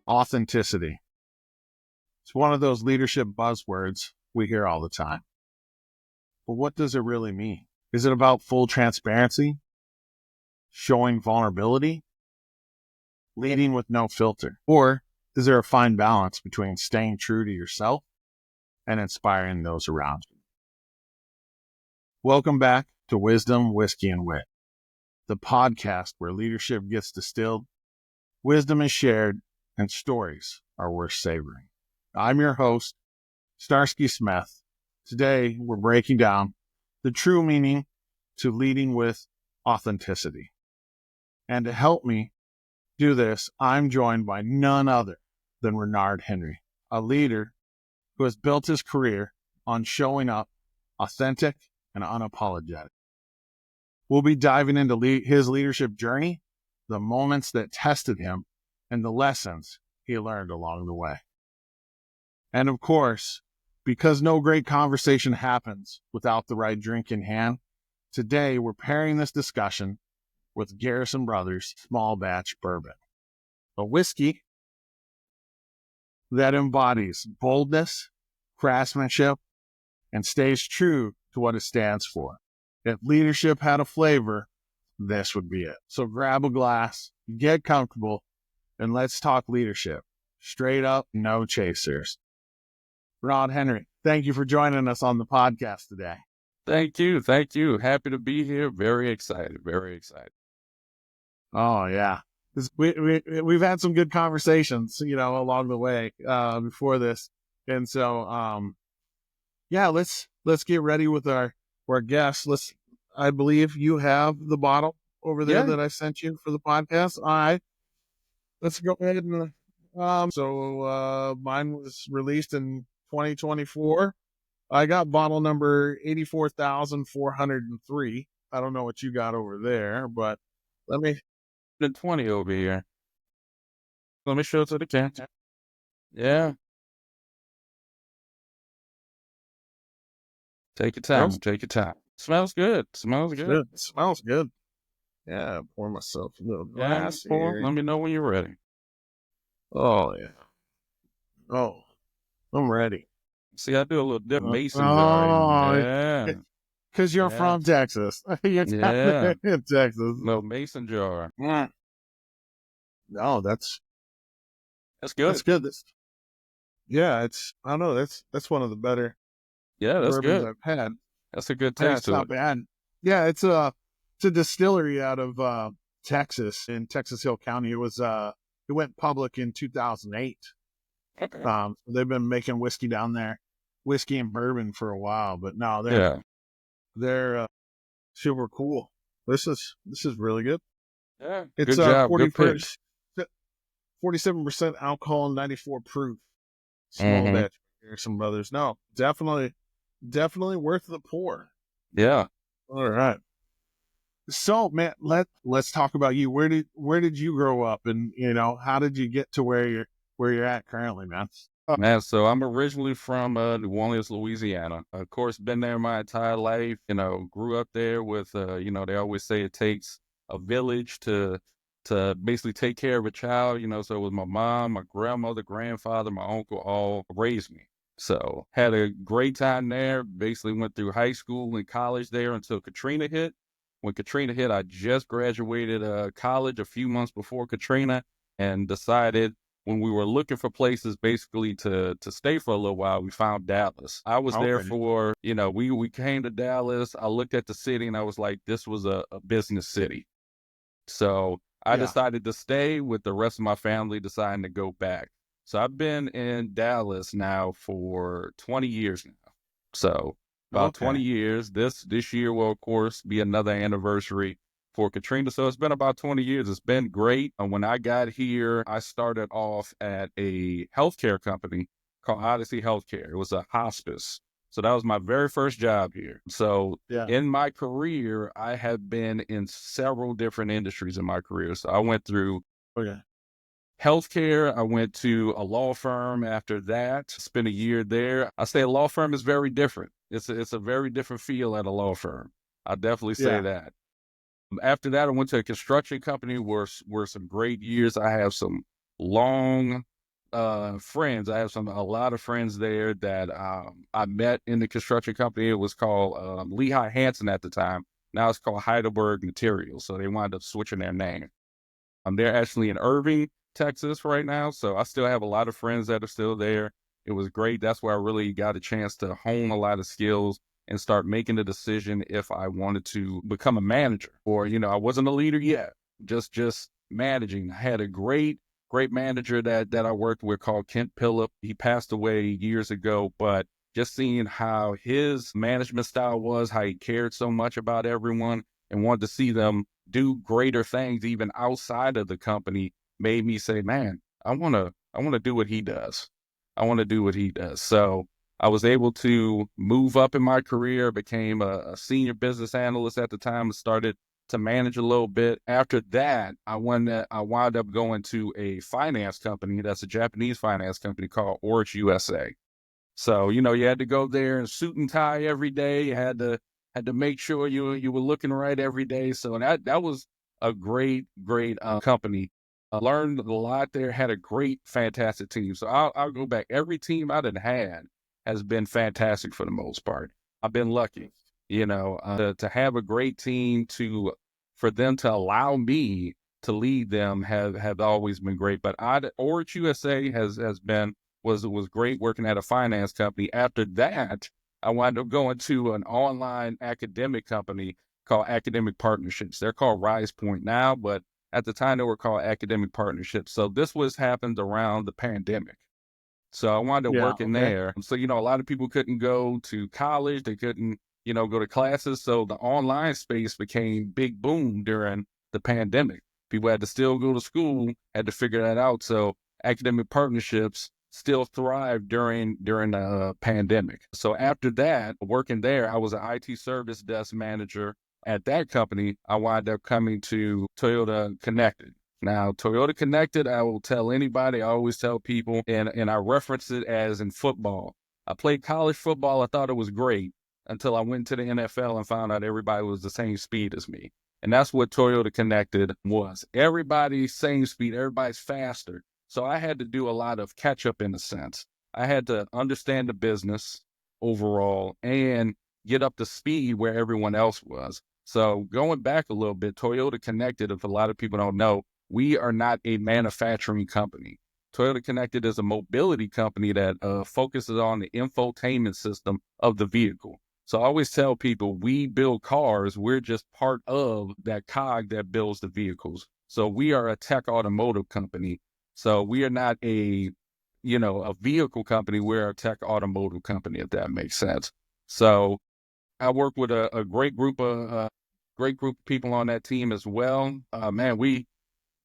Authenticity. It's one of those leadership buzzwords we hear all the time. But what does it really mean? Is it about full transparency, showing vulnerability, leading with no filter? Or is there a fine balance between staying true to yourself and inspiring those around you? Welcome back to Wisdom, Whiskey, and Wit, the podcast where leadership gets distilled, wisdom is shared, and stories are worth savoring. I'm your host, Starsky Smith. Today, we're breaking down the true meaning to leading with authenticity. And to help me do this, I'm joined by none other than Renard Henry, a leader who has built his career on showing up authentic and unapologetic. We'll be diving into his leadership journey, the moments that tested him, and the lessons he learned along the way. And of course, because no great conversation happens without the right drink in hand, today we're pairing this discussion with Garrison Brothers Small Batch Bourbon, a whiskey that embodies boldness, craftsmanship, and stays true to what it stands for. If leadership had a flavor, this would be it. So grab a glass, get comfortable, and let's talk leadership. Straight up, no chasers. Renard Henry, thank you for joining us on the podcast today. Thank you. Thank you. Happy to be here. Very excited. Very excited. Oh, yeah. We've had some good conversations, along the way before this. And so, let's get ready with our guests. I believe you have the bottle over there that I sent you for the podcast. All right. Let's go ahead and mine was released in 2024. I got bottle number 84,403. I don't know what you got over there, but let me. The 20 over here. Let me show it to the camera. Yeah. Take your time. Take your time. Smells good. Smells good. It smells good. Yeah, pour myself a little glass here. Let me know when you're ready. Oh, yeah. Oh, I'm ready. See, I do a little dip mason jar. Yeah. Because you're from Texas. You're in Texas. Little mason jar. Yeah. No, that's good. That's good. I don't know. That's one of the better that's good. I've had. That's a good taste to it. Not bad. Yeah, it's a distillery out of Texas, in Texas Hill County. It went public in 2008. Okay. They've been making whiskey down there, whiskey and bourbon for a while, but no, they're super cool. This is really good. Yeah, it's good job. 47% alcohol, 94 proof. Small batch. Garrison Brothers. No, definitely worth the pour. Yeah. All right. So, man, let's talk about you. Where did you grow up, and how did you get to where you're at currently, man? Man, so I'm originally from New Orleans, Louisiana. Of course, been there my entire life. Grew up there with they always say it takes a village to basically take care of a child. So it was my mom, my grandmother, grandfather, my uncle all raised me. So had a great time there. Basically went through high school and college there until Katrina hit. When Katrina hit, I just graduated college a few months before Katrina, and decided when we were looking for places basically to stay for a little while, we found Dallas. I was there for, we came to Dallas. I looked at the city and I was like, this was a business city. So I decided to stay, with the rest of my family deciding to go back. So I've been in Dallas now for 20 years now. So about 20 years. This year will, of course, be another anniversary for Katrina. So it's been about 20 years. It's been great. When I got here, I started off at a healthcare company called Odyssey Healthcare. It was a hospice. So that was my very first job here. So in my career, I have been in several different industries in my career. So I went through healthcare. I went to a law firm after that, spent a year there. I say a law firm is very different. It's a very different feel at a law firm. I definitely say that. After that, I went to a construction company, were some great years. I have some long friends. I have a lot of friends there that I met in the construction company. It was called Lehigh Hanson at the time. Now it's called Heidelberg Materials. So they wound up switching their name. They're actually in Irving, Texas right now. So I still have a lot of friends that are still there. It was great. That's where I really got a chance to hone a lot of skills and start making the decision if I wanted to become a manager or, I wasn't a leader yet, just managing. I had a great manager that I worked with called Kent Pillip. He passed away years ago, but just seeing how his management style was, how he cared so much about everyone and wanted to see them do greater things even outside of the company made me say, man, I want to do what he does. I want to do what he does. So I was able to move up in my career, became a senior business analyst at the time, and started to manage a little bit. After that, I wound up going to a finance company. That's a Japanese finance company called Oryx USA. So, you had to go there in suit and tie every day. You had to make sure you were looking right every day. So that was a great company. I learned a lot there. Had a great, fantastic team. So I'll go back. Every team I done had has been fantastic for the most part. I've been lucky, to have a great team for them to allow me to lead them have always been great. But Oryx USA was great working at a finance company. After that, I wound up going to an online academic company called Academic Partnerships. They're called Rise Point now, but at the time they were called Academic Partnerships. So this happened around the pandemic. So I wound up Yeah. working Okay. there. So, a lot of people couldn't go to college. They couldn't, go to classes. So the online space became big boom during the pandemic. People had to still go to school, had to figure that out. So Academic Partnerships still thrived during the pandemic. So after that, working there, I was an IT service desk manager at that company. I wound up coming to Toyota Connected. Now, Toyota Connected, I will tell anybody, I always tell people, and I reference it as in football. I played college football. I thought it was great until I went to the NFL and found out everybody was the same speed as me. And that's what Toyota Connected was. Everybody's same speed, everybody's faster. So I had to do a lot of catch up in a sense. I had to understand the business overall and get up to speed where everyone else was. So going back a little bit, Toyota Connected, if a lot of people don't know, we are not a manufacturing company. Toyota Connected is a mobility company that focuses on the infotainment system of the vehicle. So I always tell people we build cars. We're just part of that cog that builds the vehicles. So we are a tech automotive company. So we are not a vehicle company. We're a tech automotive company, if that makes sense. So I work with a great group of people on that team as well. Man, we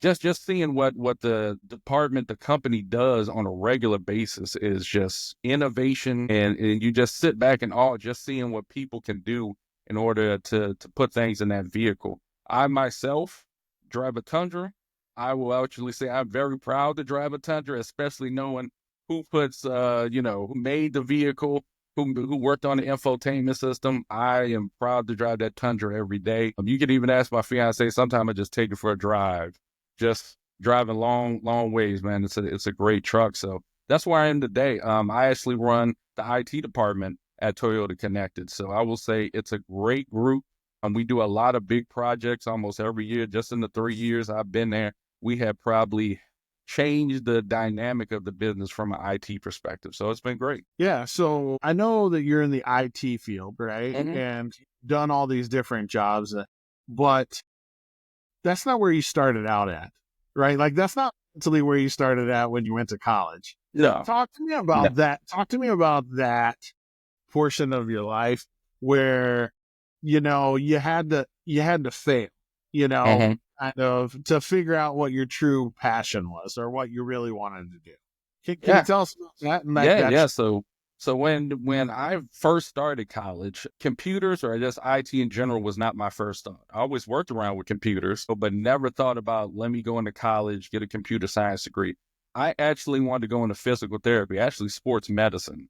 just seeing what the department, the company does on a regular basis is just innovation, and you just sit back and awe just seeing what people can do in order to put things in that vehicle. I myself drive a Tundra. I will actually say I'm very proud to drive a Tundra, especially knowing who who made the vehicle, who worked on the infotainment system. I am proud to drive that Tundra every day. You can even ask my fiance. Sometimes I just take it for a drive, just driving long ways, man. It's a great truck. So that's where I am today. I actually run the IT department at Toyota Connected. So I will say it's a great group. We do a lot of big projects almost every year. Just in the 3 years I've been there, we have probably changed the dynamic of the business from an IT perspective. So it's been great. Yeah. So I know that you're in the IT field, right? Mhm. And done all these different jobs, but that's not where you started out at, right? Like that's not mentally where you started at when you went to college. No. Talk to me about that. Talk to me about that portion of your life where, you had to fail, Mhm. kind of to figure out what your true passion was or what you really wanted to do. Can you Yeah. tell us about that? And like Yeah, that, yeah. So when I first started college, computers or just IT in general was not my first thought. I always worked around with computers, but never thought about let me go into college, get a computer science degree. I actually wanted to go into physical therapy, actually sports medicine.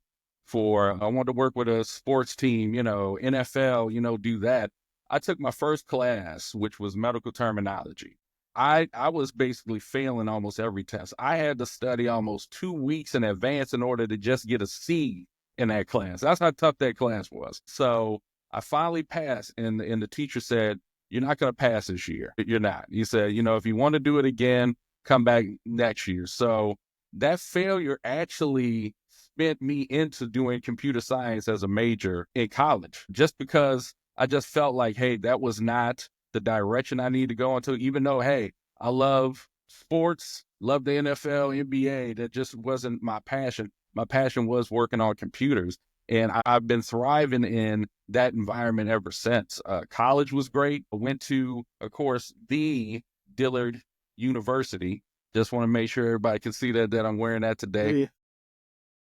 I wanted to work with a sports team, NFL, do that. I took my first class, which was medical terminology. I was basically failing almost every test. I had to study almost 2 weeks in advance in order to just get a C in that class. That's how tough that class was. So I finally passed, and the teacher said, "You're not going to pass this year. You're not." He said, "If you want to do it again, come back next year." So that failure actually spent me into doing computer science as a major in college, just because I just felt like, hey, that was not the direction I need to go into, even though, hey, I love sports, love the NFL, NBA. That just wasn't my passion. My passion was working on computers. And I've been thriving in that environment ever since. College was great. I went to, of course, the Dillard University. Just want to make sure everybody can see that I'm wearing that today. Yeah.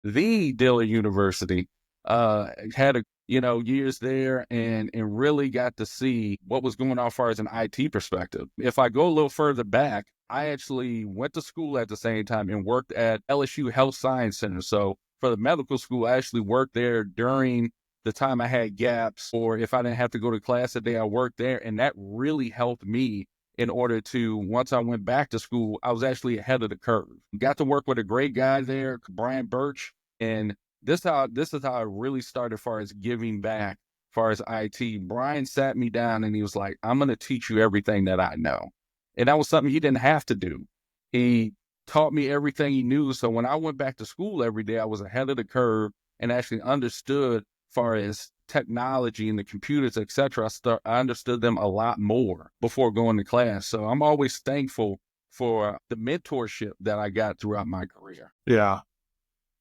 The Dillard University. Had a years there, and really got to see what was going on as far as an IT perspective. If I go a little further back, I actually went to school at the same time and worked at LSU Health Science Center. So for the medical school, I actually worked there during the time I had gaps, or if I didn't have to go to class that day, I worked there, and that really helped me in order to, once I went back to school, I was actually ahead of the curve. Got to work with a great guy there, Brian Birch, and this is how I really started as far as giving back, as far as IT. Brian sat me down and he was like, "I'm going to teach you everything that I know." And that was something he didn't have to do. He taught me everything he knew. So when I went back to school every day, I was ahead of the curve and actually understood as far as technology and the computers, etc. I understood them a lot more before going to class. So I'm always thankful for the mentorship that I got throughout my career. Yeah.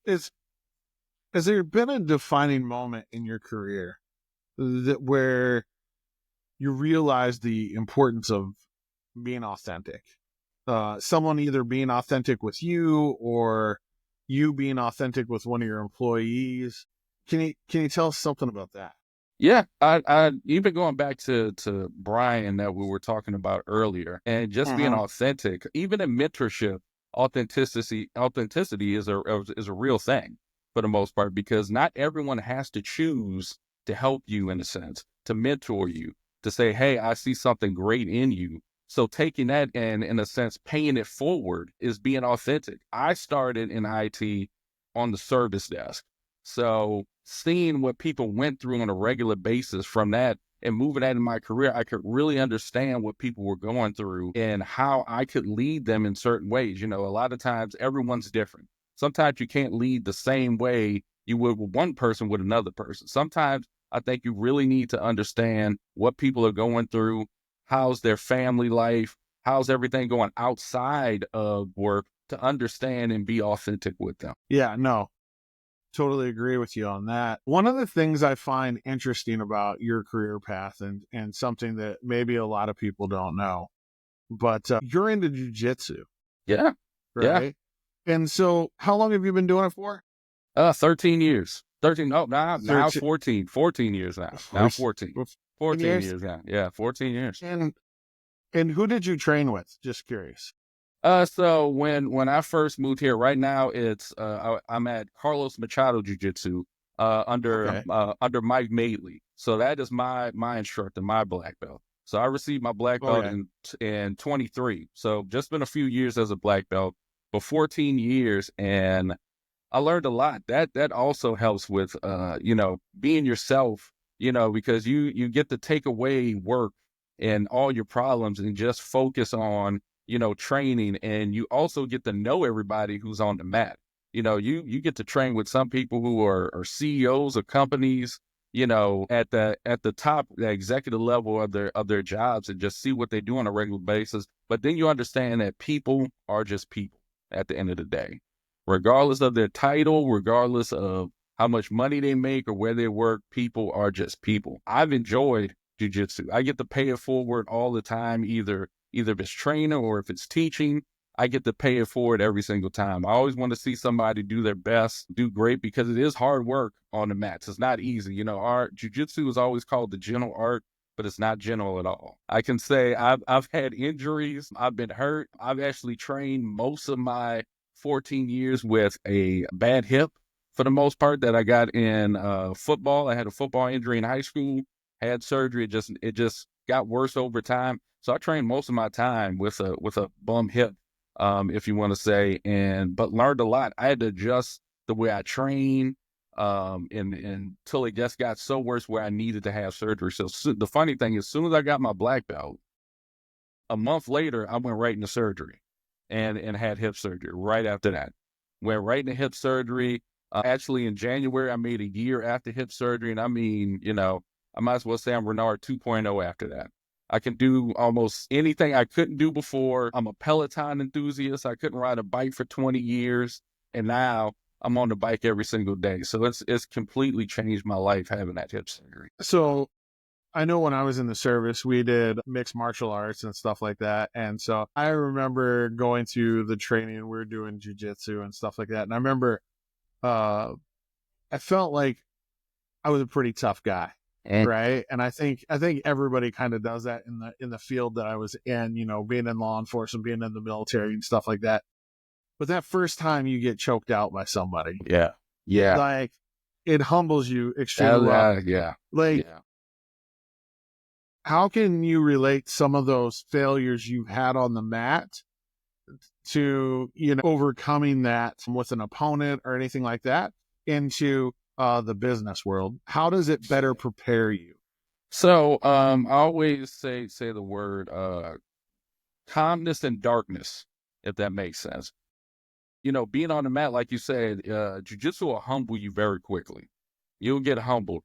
Has there been a defining moment in your career where you realize the importance of being authentic? Someone either being authentic with you or you being authentic with one of your employees. Can you tell us something about that? Yeah, I even going back to Brian that we were talking about earlier, and just being authentic, even in mentorship, authenticity is a real thing for the most part, because not everyone has to choose to help you, in a sense, to mentor you, to say, "Hey, I see something great in you." So taking that and, in a sense, paying it forward is being authentic. I started in IT on the service desk. So seeing what people went through on a regular basis from that and moving that in my career, I could really understand what people were going through and how I could lead them in certain ways. A lot of times everyone's different. Sometimes you can't lead the same way you would with one person with another person. Sometimes I think you really need to understand what people are going through. How's their family life? How's everything going outside of work, to understand and be authentic with them? Yeah, no, totally agree with you on that. One of the things I find interesting about your career path, and something that maybe a lot of people don't know, but you're into jiu-jitsu, Yeah. right? Yeah. And so how long have you been doing it for? 13 years. 13. Oh, now 14. 14 years now. Now 14. 14 years now. Yeah, 14 years. And who did you train with? Just curious. So when I first moved here, right now I'm at Carlos Machado Jiu-Jitsu under Mike Madeley. So that is my instructor, my black belt. So I received my black belt in 23. So just been a few years as a black belt, but 14 years, and I learned a lot. That also helps with being yourself, because you get to take away work and all your problems and just focus on training, and you also get to know everybody who's on the mat. You get to train with some people who are CEOs of companies, at the top, the executive level of their jobs, and just see what they do on a regular basis. But then you understand that people are just people at the end of the day, regardless of their title, regardless of how much money they make or where they work. People are just people. I've enjoyed jiu-jitsu. I get to pay it forward all the time, either if it's training or if it's teaching. I get to pay it forward every single time. I always want to see somebody do their best, do great, because it is hard work on the mats. It's not easy. Our jiu-jitsu is always called the gentle art, but it's not gentle at all. I can say I've had injuries. I've been hurt. I've actually trained most of my 14 years with a bad hip, for the most part, that I got in football. I had a football injury in high school, had surgery. It just got worse over time. So I trained most of my time with a bum hip, if you want to say, but learned a lot. I had to adjust the way I train, and until it just got so worse where I needed to have surgery. So the funny thing is, as soon as I got my black belt, a month later, I went right into surgery and had hip surgery right after that. Went right into hip surgery. Actually, in January, I made a year after hip surgery. And I mean, I might as well say I'm Renard 2.0 after that. I can do almost anything I couldn't do before. I'm a Peloton enthusiast. I couldn't ride a bike for 20 years. And now I'm on the bike every single day. So it's completely changed my life having that hip surgery. So I know when I was in the service, we did mixed martial arts and stuff like that. And so I remember going to the training, we were doing jiu-jitsu and stuff like that. And I remember I felt like I was a pretty tough guy. Right. And I think everybody kind of does that in the field that I was in, being in law enforcement, being in the military and stuff like that. But that first time you get choked out by somebody. Yeah. Yeah. Like, it humbles you extremely well. Yeah. Like, how can you relate some of those failures you had on the mat to, overcoming that with an opponent or anything like that into the business world? How does it better prepare you? So I always say the word calmness and darkness, if that makes sense. Being on the mat, like you said, jiu-jitsu will humble you very quickly. You'll get humbled.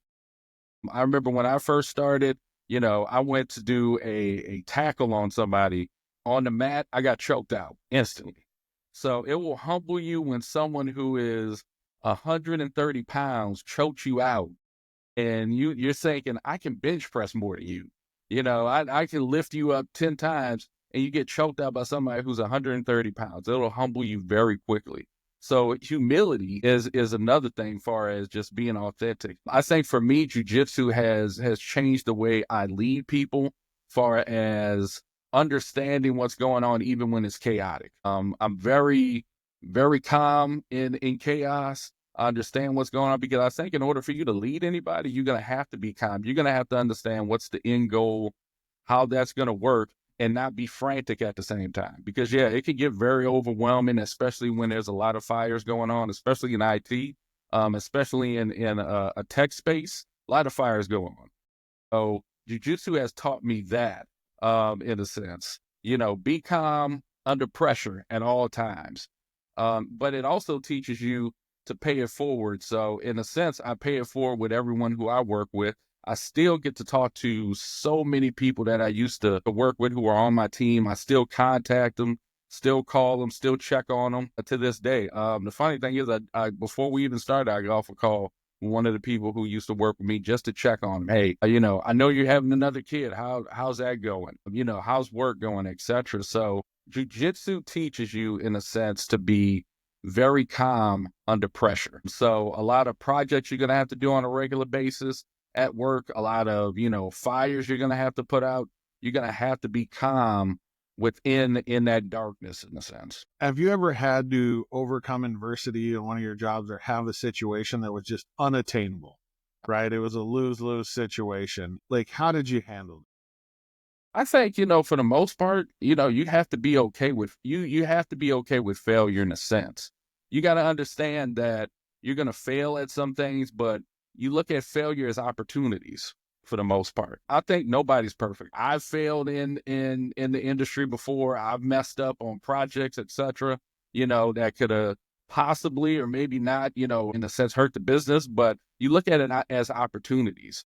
I remember when I first started, I went to do a tackle on somebody on the mat. I got choked out instantly. So it will humble you when someone who is 130 pounds chokes you out, and you're thinking, I can bench press more than you. I can lift you up 10 times, and you get choked out by somebody who's 130 pounds. It'll humble you very quickly. So humility is another thing far as just being authentic. I think for me, jiu-jitsu has changed the way I lead people far as understanding what's going on even when it's chaotic. I'm very, very calm in chaos. I understand what's going on because I think in order for you to lead anybody, you're going to have to be calm. You're going to have to understand what's the end goal, how that's going to work, and not be frantic at the same time. Because, it can get very overwhelming, especially when there's a lot of fires going on, especially in IT, especially in a tech space, a lot of fires go on. So jiu-jitsu has taught me that, in a sense, be calm under pressure at all times. But it also teaches you to pay it forward. So in a sense, I pay it forward with everyone who I work with. I still get to talk to so many people that I used to work with who are on my team. I still contact them, still call them, still check on them to this day. The funny thing is, I before we even started, I got off a call with one of the people who used to work with me just to check on them. Hey, I know you're having another kid. How's that going? How's work going, etc. So jiu-jitsu teaches you, in a sense, to be very calm under pressure. So a lot of projects you're going to have to do on a regular basis at work, a lot of, fires you're going to have to put out. You're going to have to be calm in that darkness, in a sense. Have you ever had to overcome adversity in one of your jobs or have a situation that was just unattainable, right? It was a lose-lose situation. Like, how did you handle it? I think, for the most part, you have to be okay with you have to be okay with failure in a sense. You got to understand that you're going to fail at some things, but you look at failure as opportunities for the most part. I think nobody's perfect. I've failed in the industry before. I've messed up on projects, etc., that could have possibly or maybe not, in a sense, hurt the business, but you look at it as opportunities.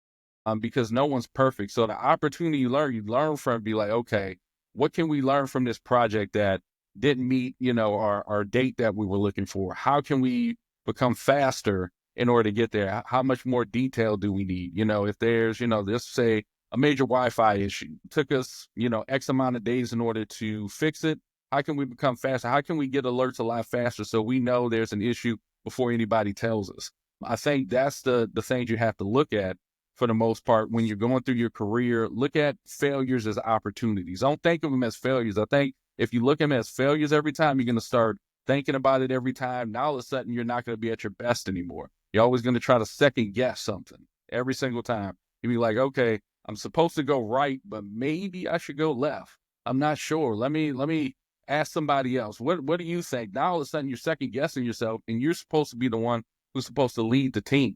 Because no one's perfect. So the opportunity you learn from, be like, okay, what can we learn from this project that didn't meet, our date that we were looking for? How can we become faster in order to get there? How much more detail do we need? If there's, let's say a major Wi-Fi issue took us, X amount of days in order to fix it. How can we become faster? How can we get alerts a lot faster so we know there's an issue before anybody tells us? I think that's the things you have to look at. For the most part, when you're going through your career, look at failures as opportunities. Don't think of them as failures. I think if you look at them as failures every time, you're going to start thinking about it every time. Now, all of a sudden, you're not going to be at your best anymore. You're always going to try to second guess something every single time. You'll be like, okay, I'm supposed to go right, but maybe I should go left. I'm not sure. Let me ask somebody else. What do you think? Now all of a sudden you're second guessing yourself, and you're supposed to be the one who's supposed to lead the team.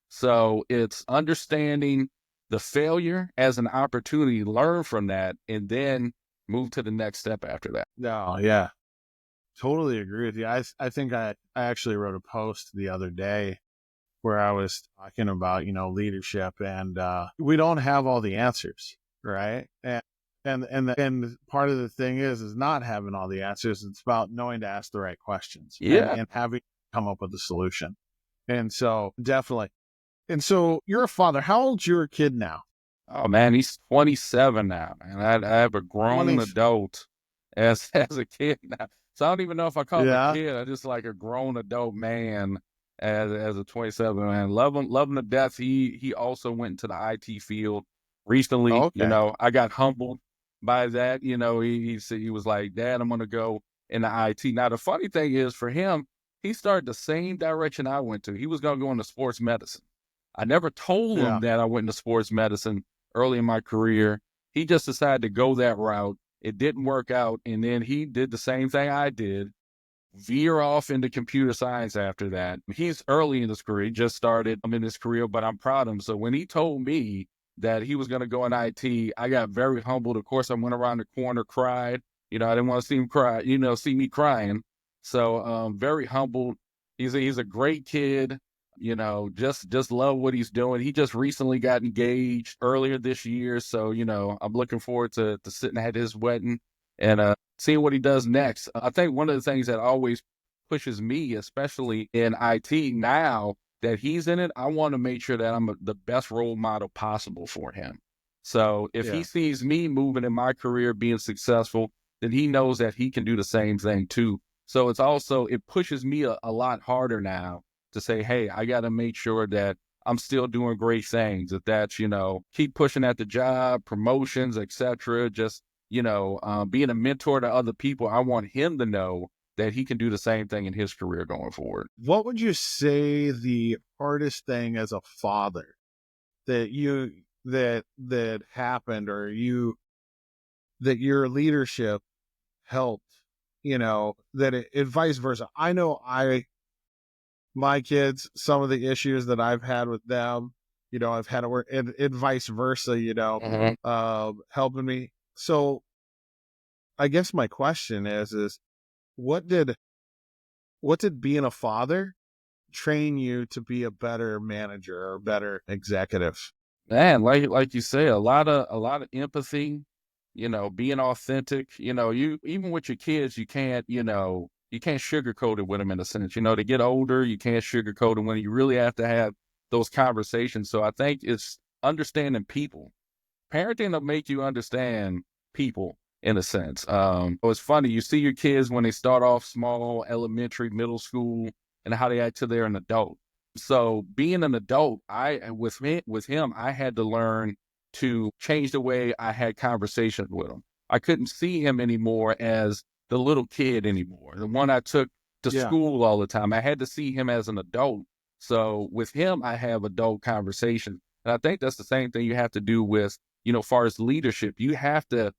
So it's understanding the failure as an opportunity, learn from that, and then move to the next step after that. No, yeah, totally agree with you. I think I actually wrote a post the other day where I was talking about, leadership, and we don't have all the answers, right? And part of the thing is not having all the answers. It's about knowing to ask the right questions Yeah. and having come up with a solution. And so definitely. And so you're a father. How old's your kid now? Oh man, he's 27 now, and I have a grown 20. adult as a kid now. So I don't even know if I call him a Yeah. kid. I just like a grown adult man as a 27 man. Love him to death. He also went into the IT field recently. Okay. I got humbled by that. He said, he was like, "Dad, I'm gonna go into IT." Now the funny thing is for him, he started the same direction I went to. He was gonna go into sports medicine. I never told him Yeah. that I went into sports medicine early in my career. He just decided to go that route. It didn't work out. And then he did the same thing I did, veer off into computer science after that. He's early in his career, he just started in his career, but I'm proud of him. So when he told me that he was going to go in IT, I got very humbled. Of course, I went around the corner, cried. I didn't want to see him cry, see me crying. So very humbled. He's a great kid. Just love what he's doing. He just recently got engaged earlier this year. So, I'm looking forward to sitting at his wedding and seeing what he does next. I think one of the things that always pushes me, especially in IT now that he's in it, I want to make sure that I'm the best role model possible for him. So if he Yeah. sees me moving in my career, being successful, then he knows that he can do the same thing too. So it pushes me a lot harder now to say, hey, I got to make sure that I'm still doing great things. If that's, keep pushing at the job, promotions, etc. Just, being a mentor to other people. I want him to know that he can do the same thing in his career going forward. What would you say the hardest thing as a father that happened, or that your leadership helped, that vice versa? I know my kids, some of the issues that I've had with them, I've had to work, and vice versa, helping me. So I guess my question is what did being a father train you to be a better manager or better executive? Man, like you say, a lot of empathy, being authentic. You even with your kids, you can't sugarcoat it with them in a sense. They get older, you can't sugarcoat it when you really have to have those conversations. So I think it's understanding people. Parenting will make you understand people in a sense. It's funny, you see your kids when they start off small, elementary, middle school, and how they act till they're an adult. So being an adult, with him, I had to learn to change the way I had conversations with him. I couldn't see him anymore as the little kid anymore, the one I took to Yeah. school all the time. I had to see him as an adult. So with him, I have adult conversations. And I think that's the same thing you have to do with, far as leadership. You have to,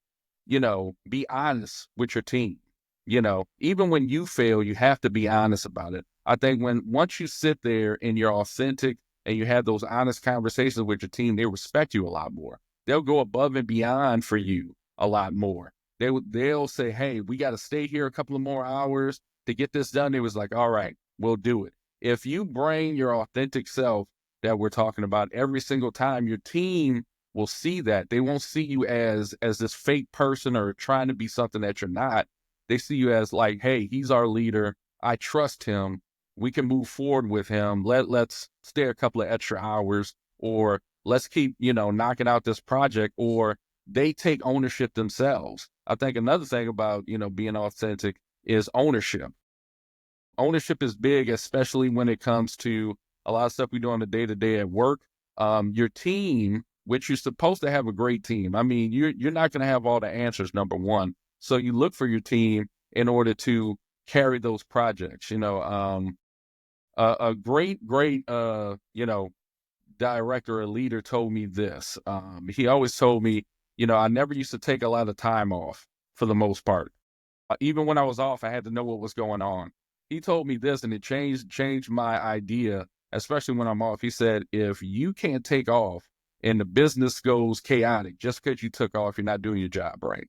be honest with your team. Even when you fail, you have to be honest about it. I think once you sit there and you're authentic and you have those honest conversations with your team, they respect you a lot more. They'll go above and beyond for you a lot more. They'll say, "Hey, we got to stay here a couple of more hours to get this done." It was like, "All right, we'll do it." If you bring your authentic self that we're talking about every single time, your team will see that. They won't see you as this fake person or trying to be something that you're not. They see you as like, "Hey, he's our leader. I trust him. We can move forward with him. Let's stay a couple of extra hours, or let's keep, knocking out this project," or they take ownership themselves. I think another thing about, being authentic is ownership. Ownership is big, especially when it comes to a lot of stuff we do on the day to day at work. Your team, which you're supposed to have a great team. I mean, you're not going to have all the answers, number one. So you look for your team in order to carry those projects. A great, director or leader told me this. He always told me, I never used to take a lot of time off for the most part. Even when I was off, I had to know what was going on. He told me this, and it changed my idea, especially when I'm off. He said, if you can't take off and the business goes chaotic just because you took off, you're not doing your job right.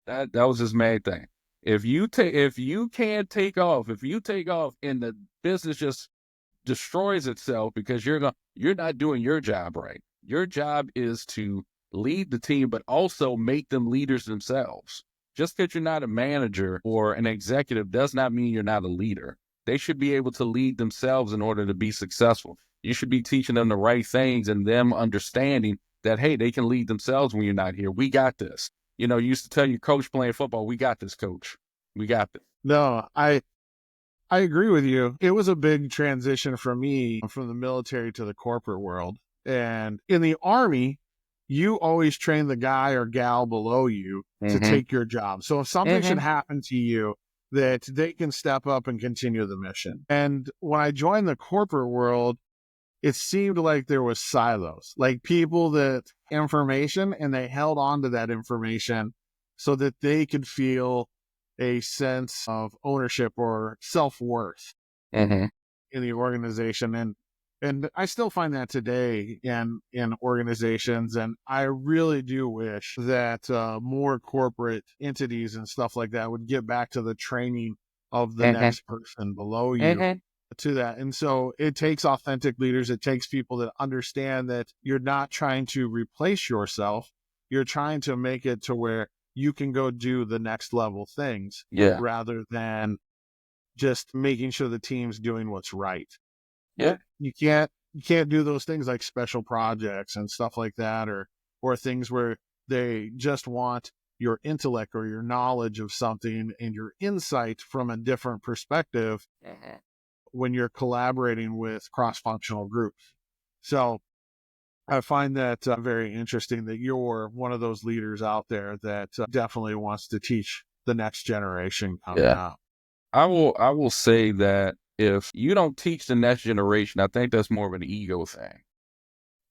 That was his main thing. If you can't take off, if you take off and the business just destroys itself because you're not doing your job right. Your job is to lead the team, but also make them leaders themselves. Just because you're not a manager or an executive does not mean you're not a leader. They should be able to lead themselves in order to be successful. You should be teaching them the right things and them understanding that, hey, they can lead themselves when you're not here. We got this. You used to tell your coach playing football, we got this, coach. We got this. No, I agree with you. It was a big transition for me from the military to the corporate world. And in the Army, you always train the guy or gal below you to take your job. So if something should happen to you, that they can step up and continue the mission. And when I joined the corporate world, it seemed like there was silos, like people that information, and they held on to that information so that they could feel a sense of ownership or self-worth in the organization. And I still find that today in organizations. And I really do wish that more corporate entities and stuff like that would get back to the training of the next person below you to that. And so it takes authentic leaders. It takes people that understand that you're not trying to replace yourself. You're trying to make it to where you can go do the next level things rather than just making sure the team's doing what's right. Yeah. You can't do those things like special projects and stuff like that, or things where they just want your intellect or your knowledge of something and your insight from a different perspective when you're collaborating with cross-functional groups. So I find that very interesting that you're one of those leaders out there that definitely wants to teach the next generation coming out. I will say that if you don't teach the next generation, I think that's more of an ego thing.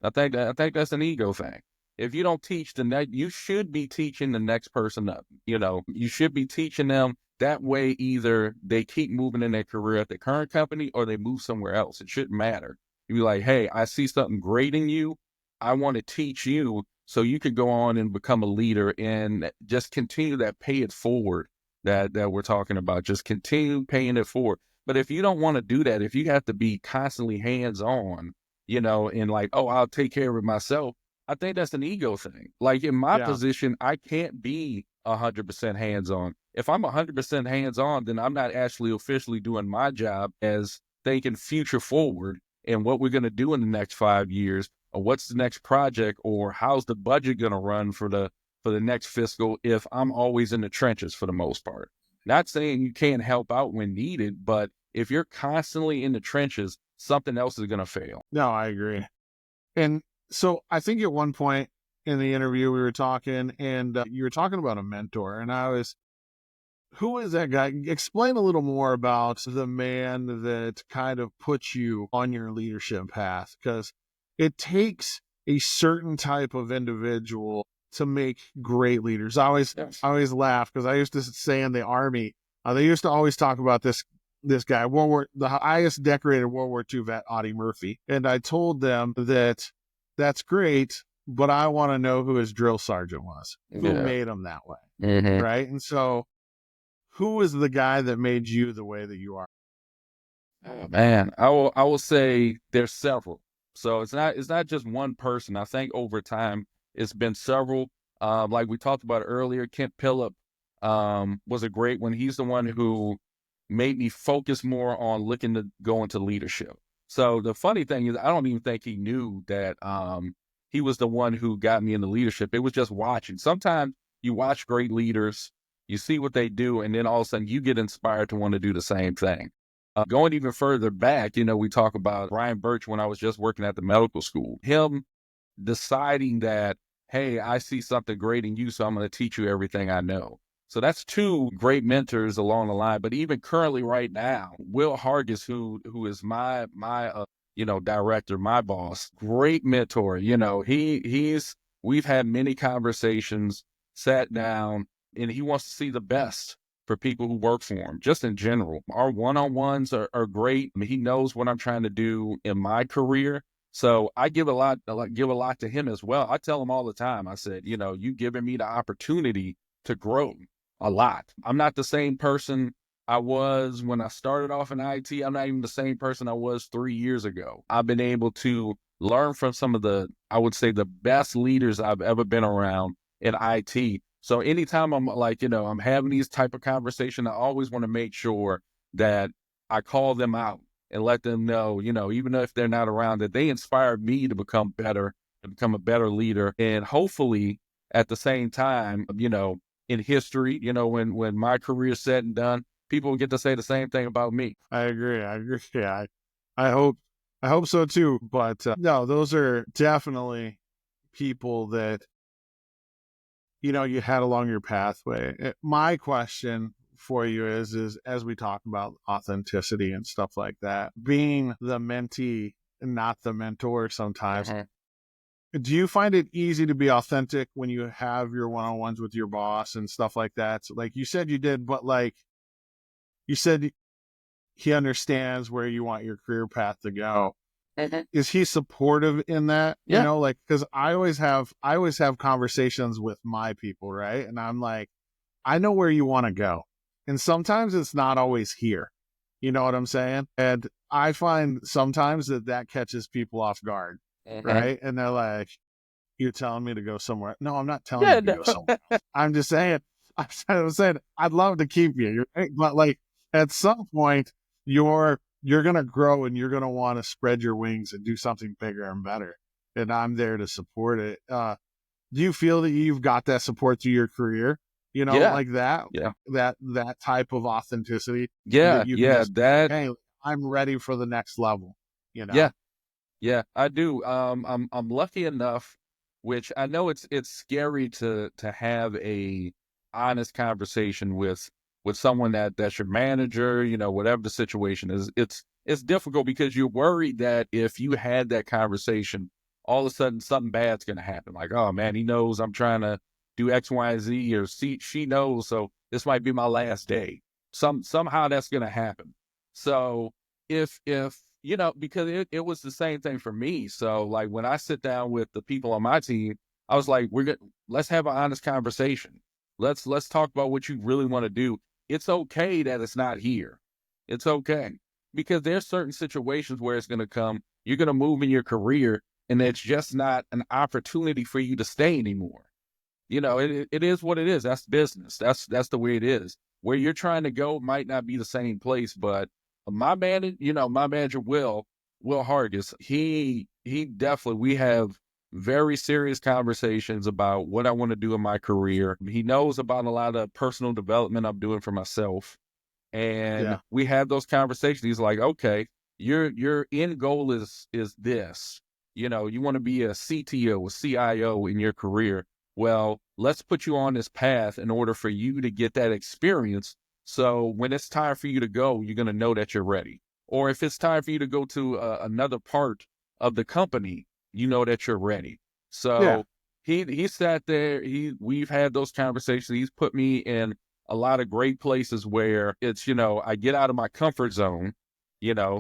I think that's an ego thing. If you don't teach the next, you should be teaching the next person up. You should be teaching them. That way, either they keep moving in their career at the current company or they move somewhere else. It shouldn't matter. You be like, hey, I see something great in you. I want to teach you so you could go on and become a leader and just continue that pay it forward that we're talking about. Just continue paying it forward. But if you don't want to do that, if you have to be constantly hands-on, and like, oh, I'll take care of it myself, I think that's an ego thing. Like in my position, I can't be 100% hands-on. If I'm 100% hands-on, then I'm not actually officially doing my job as thinking future forward and what we're going to do in the next 5 years, or what's the next project, or how's the budget going to run for the next fiscal if I'm always in the trenches for the most part. Not saying you can't help out when needed, but if you're constantly in the trenches, something else is going to fail. No, I agree. And so I think at one point in the interview we were talking, and you were talking about a mentor, and who is that guy? Explain a little more about the man that kind of puts you on your leadership path, because it takes a certain type of individual to make great leaders. I always laugh because I used to say in the Army, they used to always talk about this guy, the highest decorated World War II vet, Audie Murphy. And I told them that's great, but I want to know who his drill sergeant was, who made him that way. Right. And so who is the guy that made you the way that you are? Oh, man, I will say there's several. So it's not just one person. I think over time it's been several. Like we talked about earlier, Kent Pillip was a great one. He's the one who made me focus more on looking to go into leadership. So the funny thing is, I don't even think he knew that he was the one who got me into leadership. It was just watching. Sometimes you watch great leaders, you see what they do, and then all of a sudden you get inspired to want to do the same thing. Going even further back, we talk about Brian Birch when I was just working at the medical school. Him deciding that, hey, I see something great in you, so I'm going to teach you everything I know. So that's two great mentors along the line. But even currently right now, Will Hargis, who is my director, my boss, great mentor. We've had many conversations, sat down, and he wants to see the best for people who work for him, just in general. Our one-on-ones are great. I mean, he knows what I'm trying to do in my career. So I give a lot to him as well. I tell him all the time, I said, you giving me the opportunity to grow a lot. I'm not the same person I was when I started off in IT. I'm not even the same person I was 3 years ago. I've been able to learn from some of I would say, the best leaders I've ever been around in IT. So anytime I'm like, I'm having these type of conversation, I always want to make sure that I call them out and let them know, even if they're not around, that they inspired me to become better, to become a better leader. And hopefully at the same time, in history, when my career is said and done, people will get to say the same thing about me. I agree. Yeah, I hope so too. But no, those are definitely people that you had along your pathway. My question for you is as we talk about authenticity and stuff like that, being the mentee and not the mentor sometimes. Do you find it easy to be authentic when you have your one-on-ones with your boss and stuff like that? So, like you said you did, but like you said, he understands where you want your career path to go. Is he supportive in that? Yeah. Like, because I always have conversations with my people, right? And I'm like, I know where you want to go. And sometimes it's not always here. You know what I'm saying? And I find sometimes that catches people off guard, right? And they're like, you're telling me to go somewhere. No, I'm not telling you to go somewhere else. I'm just saying, I'm saying, I'd love to keep you. Right? But like at some point, you're going to grow and you're going to want to spread your wings and do something bigger and better. And I'm there to support it. Do you feel that you've got that support through your career? Like that, that type of authenticity. Yeah. That you Yeah. can hey, I'm ready for the next level. Yeah. Yeah, I do. I'm lucky enough, which I know it's scary to have a honest conversation with someone that's your manager, whatever the situation is. It's difficult because you're worried that if you had that conversation, all of a sudden something bad's gonna happen. Like, oh man, he knows I'm trying to do X, Y, and Z, or she knows, so this might be my last day. Somehow that's gonna happen. So if because it was the same thing for me. So like when I sit down with the people on my team, I was like, let's have an honest conversation. Let's talk about what you really want to do. It's okay that it's not here. It's okay. Because there's certain situations where it's going to come, you're going to move in your career, and it's just not an opportunity for you to stay anymore. It is what it is. That's business. That's the way it is. Where you're trying to go might not be the same place, but my manager, Will Hargis, he definitely, we have very serious conversations about what I want to do in my career. He knows about a lot of personal development I'm doing for myself. And we have those conversations. He's like, okay, your end goal is this. You want to be a CTO, a CIO in your career. Well, let's put you on this path in order for you to get that experience. So when it's time for you to go, you're going to know that you're ready. Or if it's time for you to go to another part of the company, you know that you're ready. So he sat there. We've had those conversations. He's put me in a lot of great places where it's, I get out of my comfort zone.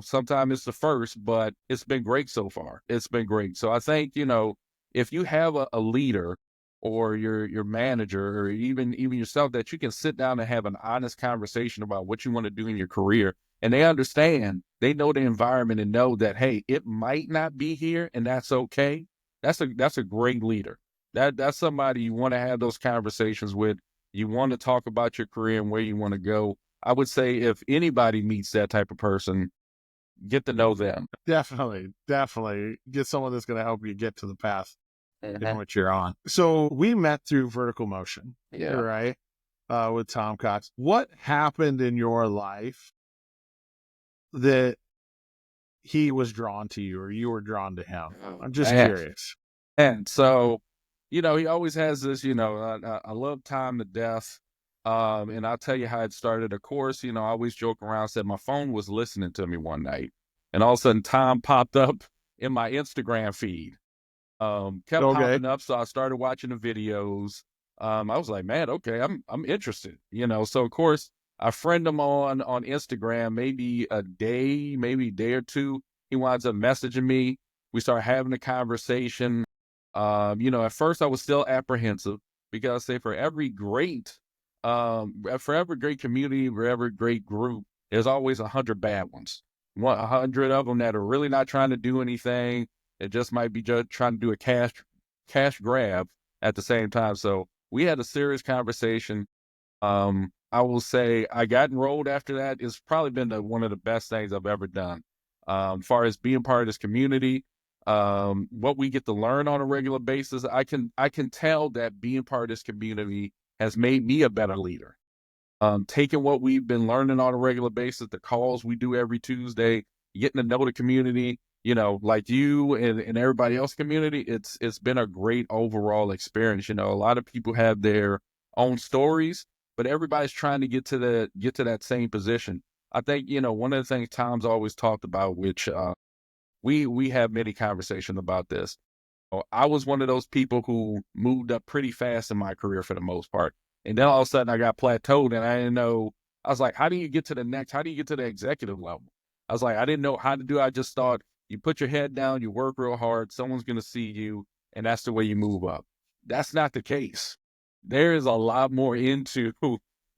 Sometimes it's the first, but it's been great so far. It's been great. So I think, if you have a leader or your manager or even yourself, that you can sit down and have an honest conversation about what you want to do in your career, and they understand, they know the environment and know that, hey, it might not be here, and that's okay. That's a great leader. That's somebody you want to have those conversations with. You want to talk about your career and where you want to go. I would say if anybody meets that type of person, get to know them. Definitely get someone that's going to help you get to the path in which you're on. So we met through Vertical Motion, right? With Tom Cox. What happened in your life that he was drawn to you or you were drawn to him? I'm just curious. And so, he always has this, I love Tom to death. And I'll tell you how it started. Of course, I always joke around, said my phone was listening to me one night. and all of a sudden Tom popped up in my Instagram feed. Kept Okay. popping up, so I started watching the videos. I was like, man, okay, I'm interested, So of course I friend him on Instagram, maybe a day or two. He winds up messaging me. We start having a conversation. At first I was still apprehensive because I say for every great community, for every great group, there's always 100 bad ones. 100 of them that are really not trying to do anything. It just might be just trying to do a cash grab at the same time. So we had a serious conversation. I will say I got enrolled after that. It's probably been one of the best things I've ever done. As far as being part of this community, what we get to learn on a regular basis, I can tell that being part of this community has made me a better leader. Taking what we've been learning on a regular basis, the calls we do every Tuesday, getting to know the community, like you and everybody else community, it's been a great overall experience. A lot of people have their own stories, but everybody's trying to get to that same position. I think, one of the things Tom's always talked about, which we have many conversations about this. I was one of those people who moved up pretty fast in my career for the most part. And then all of a sudden I got plateaued and I didn't know. I was like, how do you get to the executive level? I was like, I didn't know how to do it. I just thought you put your head down, you work real hard, someone's going to see you, and that's the way you move up. That's not the case. There is a lot more into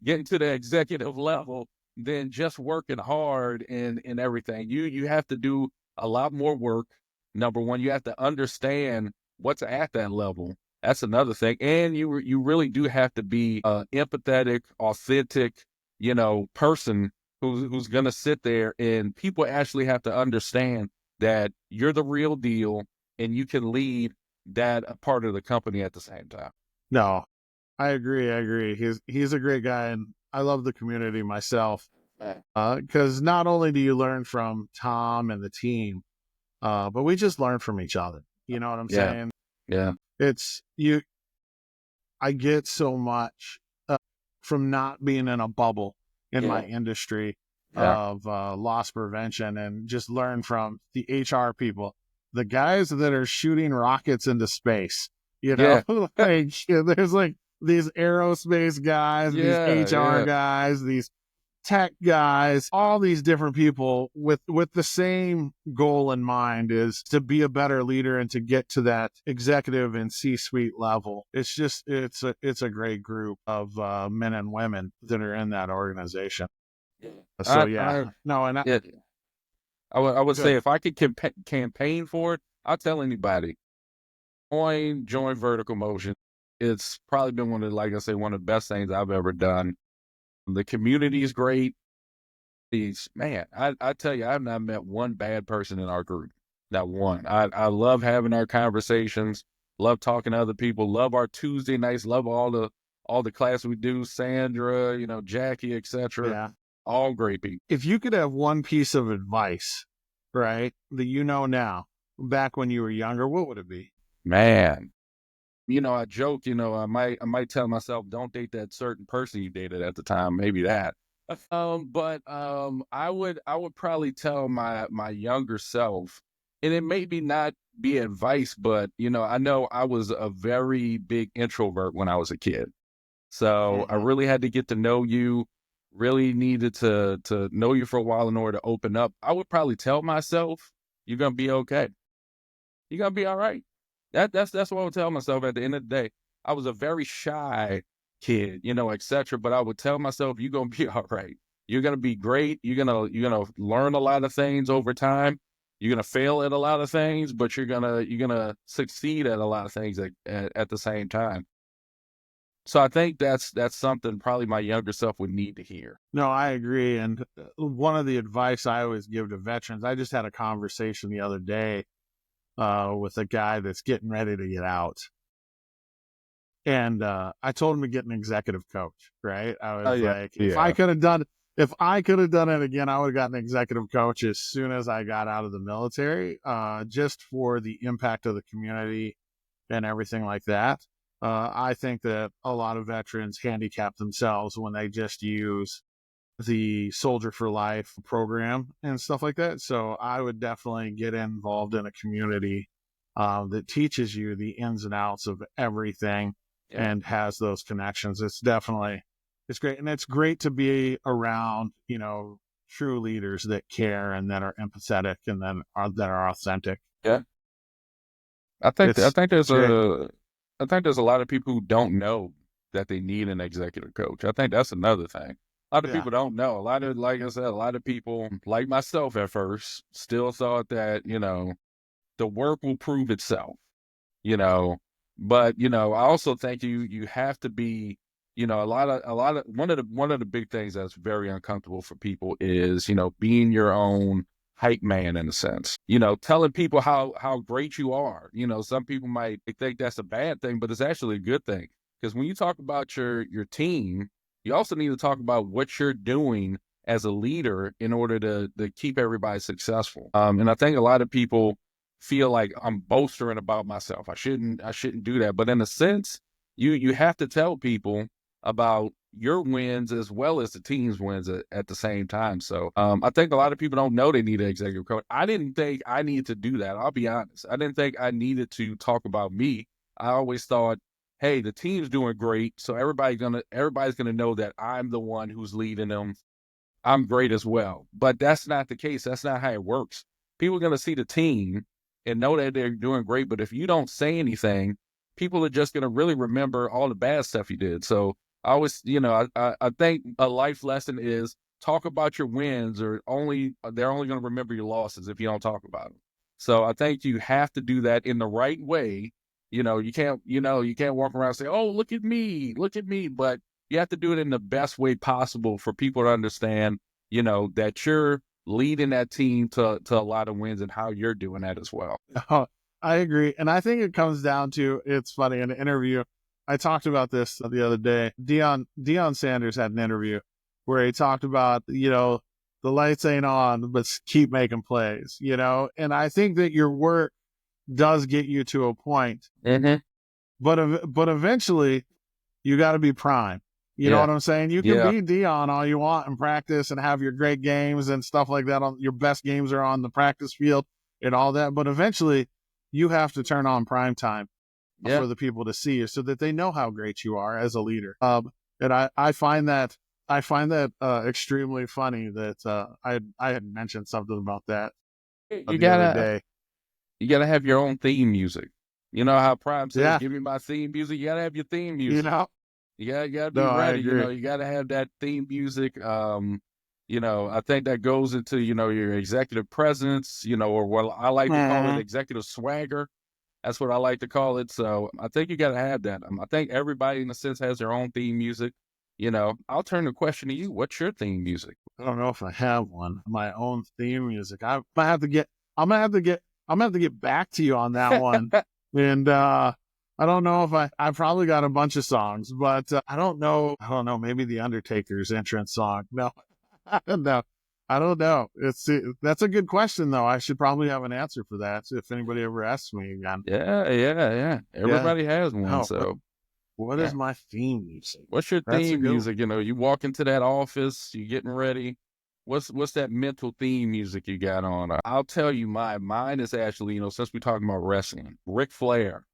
getting to the executive level than just working hard and everything. You have to do a lot more work. Number one, you have to understand what's at that level. That's another thing. And you really do have to be an empathetic, authentic, person who's going to sit there, and people actually have to understand that you're the real deal and you can lead that part of the company at the same time. No, I agree. He's a great guy, and I love the community myself. Because not only do you learn from Tom and the team, but we just learn from each other. You know what I'm Yeah. saying? Yeah. It's you. I get so much from not being in a bubble in my industry Yeah. of loss prevention, and just learn from the HR people, the guys that are shooting rockets into space. Yeah. Like there's like these aerospace guys, these Yeah. HR Yeah. guys, these tech guys, all these different people with the same goal in mind, is to be a better leader and to get to that executive and C-suite level. It's just it's a great group of men and women that are in that organization. So I, no, and yeah, I would say good. if I could campaign for it, I'll tell anybody, join Vertical Motion. It's probably been like I say, one of the best things I've ever done. The community is great. Man, I tell you, I've not met one bad person in our group. Not one. I love having our conversations, love talking to other people, love our Tuesday nights, love all the class we do, Sandra, Jackie, etc. Yeah. All great people. If you could have one piece of advice, right, that now, back when you were younger, what would it be? Man, I joke, I might tell myself, don't date that certain person you dated at the time, maybe that. But I would probably tell my younger self, and it maybe not be advice, but I know I was a very big introvert when I was a kid. So I Mm-hmm. really had to get to know you, really needed to know you for a while in order to open up. I would probably tell myself, you're gonna be okay. You're gonna be all right. That's what I would tell myself at the end of the day. I was a very shy kid, etc. But I would tell myself, you're gonna be all right. You're gonna be great. You're gonna learn a lot of things over time. You're gonna fail at a lot of things, but you're gonna succeed at a lot of things at the same time. So I think that's something probably my younger self would need to hear. No, I agree. And one of the advice I always give to veterans, I just had a conversation the other day with a guy that's getting ready to get out. And I told him to get an executive coach, right? I Oh was yeah, like, yeah, if I could have done it again, I would have gotten an executive coach as soon as I got out of the military, just for the impact of the community and everything like that. I think that a lot of veterans handicap themselves when they just use the Soldier for Life program and stuff like that. So I would definitely get involved in a community that teaches you the ins and outs of everything and has those connections. It's great. And it's great to be around, true leaders that care and that are empathetic and that are authentic. Yeah. I think It's there's great. a lot of people who don't know that they need an executive coach. I think that's another thing. A lot of Yeah. people don't know. Like I said, a lot of people, like myself at first, still thought that, the work will prove itself, you know. But, I also think you have to be, one of the big things that's very uncomfortable for people is, being your own hype man in a sense, telling people how great you are. Some people might think that's a bad thing, but it's actually a good thing. Because when you talk about your team, you also need to talk about what you're doing as a leader in order to keep everybody successful. And I think a lot of people feel like I'm boastering about myself. I shouldn't do that. But in a sense, you have to tell people about your wins as well as the team's wins at the same time. So I think a lot of people don't know they need an executive coach. I didn't think I needed to do that. I'll be honest. I didn't think I needed to talk about me. I always thought, hey, the team's doing great, so everybody's gonna know that I'm the one who's leading them. I'm great as well. But that's not the case. That's not how it works. People are gonna see the team and know that they're doing great. But if you don't say anything, people are just gonna really remember all the bad stuff you did. So I always, I think a life lesson is talk about your wins, or they're only gonna remember your losses if you don't talk about them. So I think you have to do that in the right way. You can't walk around and say, "Oh, look at me," but you have to do it in the best way possible for people to understand, that you're leading that team to a lot of wins and how you're doing that as well. Oh, I agree. And I think it comes down to, it's funny, in an interview, I talked about this the other day. Deion Sanders had an interview where he talked about, the lights ain't on, but keep making plays, and I think that your work does get you to a point, Mm-hmm. but eventually you got to be prime. You know Yeah. what I'm saying? You can be Deion all you want in practice and have your great games and stuff like that. Your best games are on the practice field and all that. But eventually you have to turn on prime time for the people to see you so that they know how great you are as a leader. And I find that extremely funny that I had mentioned something about that You the other gotta day. have your own theme music. You know how Prime says, Yeah. "Give me my theme music." You gotta have your theme You music. know? You gotta be No, I ready. agree. You gotta have that theme music. I think that goes into, your executive presence, or what I like to call it, executive swagger. That's what I like to call it. So I think you gotta have that. I think everybody in a sense has their own theme music. I'll turn the question to you. What's your theme music? I don't know if I have one. My own theme music. I'm gonna have to get back to you on that one. And I don't know if I probably got a bunch of songs, but I don't know. Maybe the Undertaker's entrance song. No, no, I don't know. That's a good question though. I should probably have an answer for that if anybody ever asks me again. Yeah. Yeah. Everybody has one. Oh, So what yeah. is my theme music? What's your That's a theme good one. music? You walk into that office, you getting ready. What's that mental theme music you got on? I'll tell you mine is actually, since we're talking about wrestling, Ric Flair,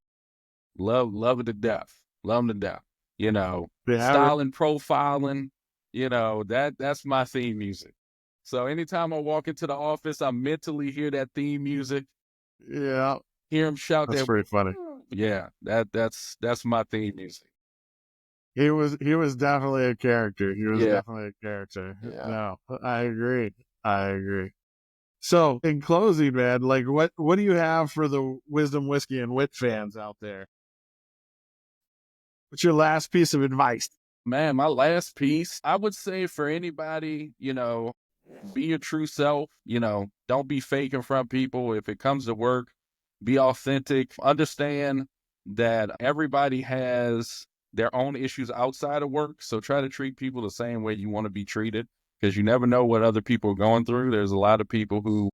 love it to death. Love him to death. Yeah, Styling, profiling, that's my theme music. So anytime I walk into the office, I mentally hear that theme music, yeah. hear him shout That's that. pretty funny. Yeah, that's my theme music. He was definitely a character. He was Yeah. definitely a character. Yeah. No, I agree. I agree. So in closing, man, like what do you have for the Wisdom Whiskey and Wit fans out there? What's your last piece of advice? Man, my last piece, I would say for anybody, be your true self, don't be fake in front of people. If it comes to work, be authentic. Understand that everybody has their own issues outside of work. So try to treat people the same way you want to be treated, because you never know what other people are going through. There's a lot of people who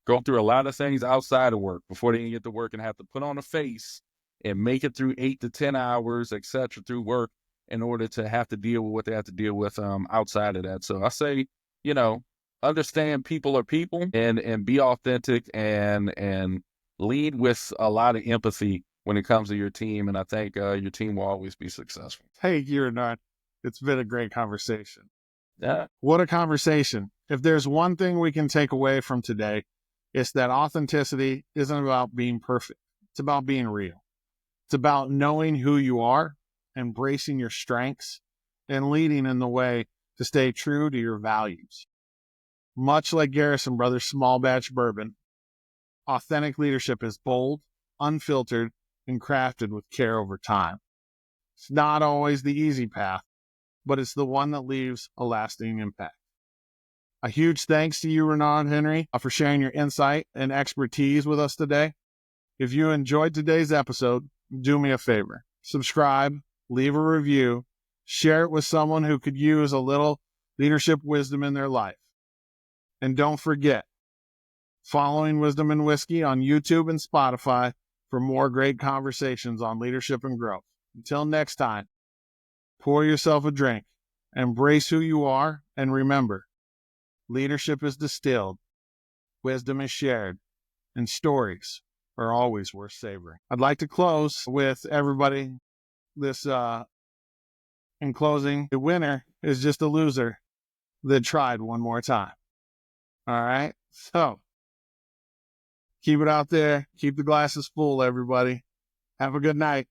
go through a lot of things outside of work before they can get to work and have to put on a face and make it through 8 to 10 hours, etc., through work. in order to have to deal with what they have to deal with outside of that. So I say, you know, understand people are people, and be authentic, and lead with a lot of empathy when it comes to your team. And I think your team will always be successful. Hey, you're not. It's been a great conversation. Yeah. What a conversation. If there's one thing we can take away from today, it's that authenticity isn't about being perfect. It's about being real. It's about knowing who you are, embracing your strengths, and leading in the way to stay true to your values. Much like Garrison Brothers Small Batch Bourbon, authentic leadership is bold, unfiltered, and crafted with care over time. It's not always the easy path, but it's the one that leaves a lasting impact. A huge thanks to you, Renard Henry, for sharing your insight and expertise with us today. If you enjoyed today's episode, do me a favor. Subscribe, leave a review, share it with someone who could use a little leadership wisdom in their life. And don't forget, following Wisdom and Whiskey on YouTube and Spotify for more great conversations on leadership and growth. Until next time, pour yourself a drink, embrace who you are, and remember, leadership is distilled, wisdom is shared, and stories are always worth savoring. I'd like to close with everybody this in closing. The winner is just a loser that tried one more time. All right? So, keep it out there. Keep the glasses full, everybody. Have a good night.